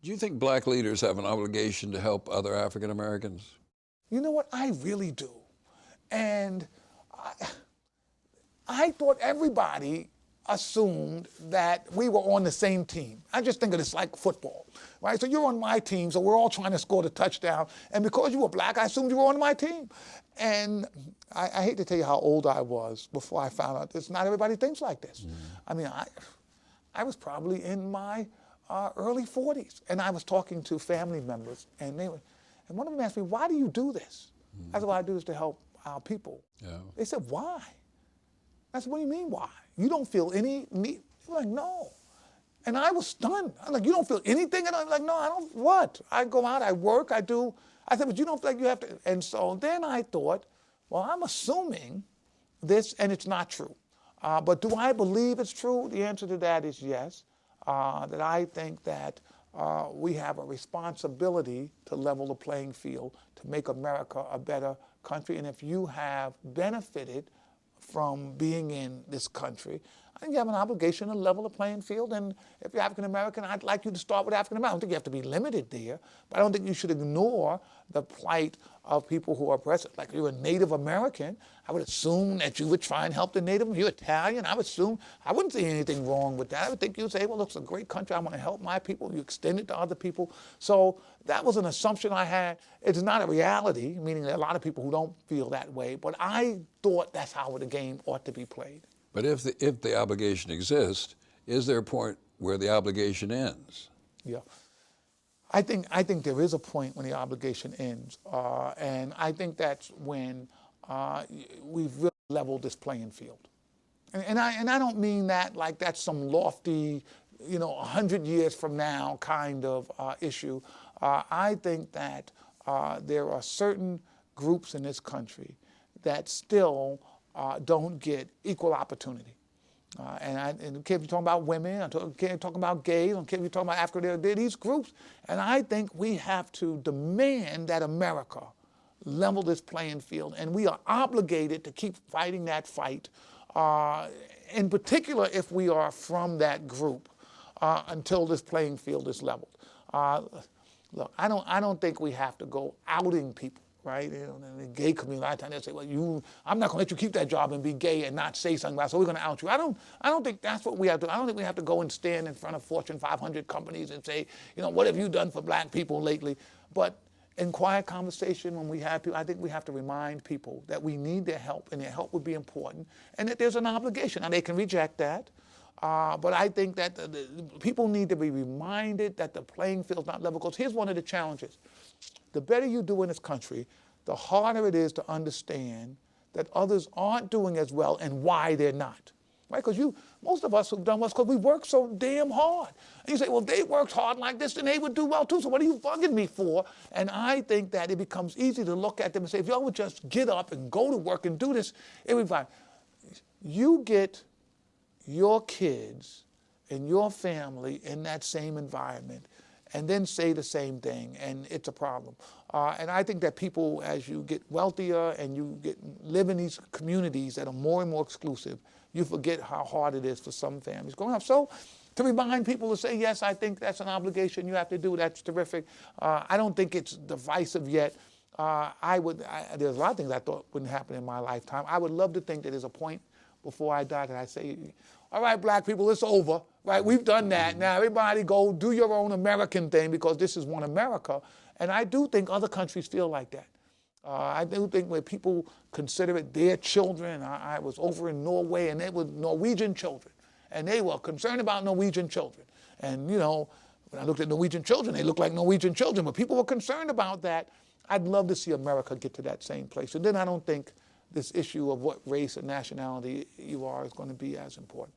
Do you think black leaders have an obligation to help other African Americans? You know what? I really do. And I thought everybody assumed that we were on the same team. I just think of this like football, right? So you're on my team, so we're all trying to score the touchdown. And because you were black, I assumed you were on my team. And I hate to tell you how old I was before I found out that not everybody thinks like this. I mean, I was probably in my early 40s, and I was talking to family members, and one of them asked me, "Why do you do this?" I said, "Well, I do this to help our people." Yeah. They said, "Why?" I said, "What do you mean, why? You don't feel any need?" They were like, "No." And I was stunned. I'm like, "You don't feel anything?" And I'm like, "No, I don't." What? I go out, I work, I do. I said, "But you don't feel like you have to." And so then I thought, well, I'm assuming this, and it's not true. But do I believe it's true? The answer to that is yes. That I think that we have a responsibility to level the playing field, to make America a better country. And if you have benefited from being in this country, I think you have an obligation to level the playing field. And if you're African American, I'd like you to start with African American. I don't think you have to be limited there, but I don't think you should ignore the plight of people who are oppressed. Like you're a Native American, I would assume that you would try and help the Native. You're Italian, I would assume, I wouldn't see anything wrong with that. I would think you'd say, well, look, it's a great country, I want to help my people. You extend it to other people. So that was an assumption I had. It's not a reality, meaning there are a lot of people who don't feel that way, but I thought that's how the game ought to be played. But if the obligation exists, is there a point where the obligation ends? Yeah. I think there is a point when the obligation ends, and I think that's when we've really leveled this playing field. And I don't mean that like that's some lofty, 100 years from now kind of issue. I think that there are certain groups in this country that still don't get equal opportunity. And I can't be talking about women, I can't talk about gays, I can't be talking about Africa, there are these groups. And I think we have to demand that America level this playing field, and we are obligated to keep fighting that fight, in particular if we are from that group, until this playing field is leveled. Look, I don't think we have to go outing people. Right? In the gay community, a lot of times they say, well, I'm not going to let you keep that job and be gay and not say something about it, so we're going to out you. I don't think that's what we have to do. I don't think we have to go and stand in front of Fortune 500 companies and say, what have you done for black people lately? But in quiet conversation, when we have people, I think we have to remind people that we need their help, and their help would be important, and that there's an obligation. Now, they can reject that, but I think that the people need to be reminded that the playing field's not level, because here's one of the challenges. The better you do in this country, the harder it is to understand that others aren't doing as well and why they're not. Right? Because most of us have done well because we work so damn hard. And you say, well, they worked hard like this, then they would do well too, so what are you bugging me for? And I think that it becomes easy to look at them and say, if y'all would just get up and go to work and do this, it would be fine. You get your kids and your family in that same environment, and then say the same thing, and it's a problem. And I think that people, as you get wealthier and you live in these communities that are more and more exclusive, you forget how hard it is for some families growing up. So to remind people to say, yes, I think that's an obligation you have to do, that's terrific. I don't think it's divisive yet. There's a lot of things I thought wouldn't happen in my lifetime. I would love to think that there's a point before I die that I say, all right, black people, it's over, right? We've done that. Now everybody go do your own American thing, because this is one America. And I do think other countries feel like that. I do think when people consider it their children, I was over in Norway, and they were Norwegian children, and they were concerned about Norwegian children. And when I looked at Norwegian children, they looked like Norwegian children, but people were concerned about that. I'd love to see America get to that same place. And then I don't think this issue of what race and nationality you are is going to be as important.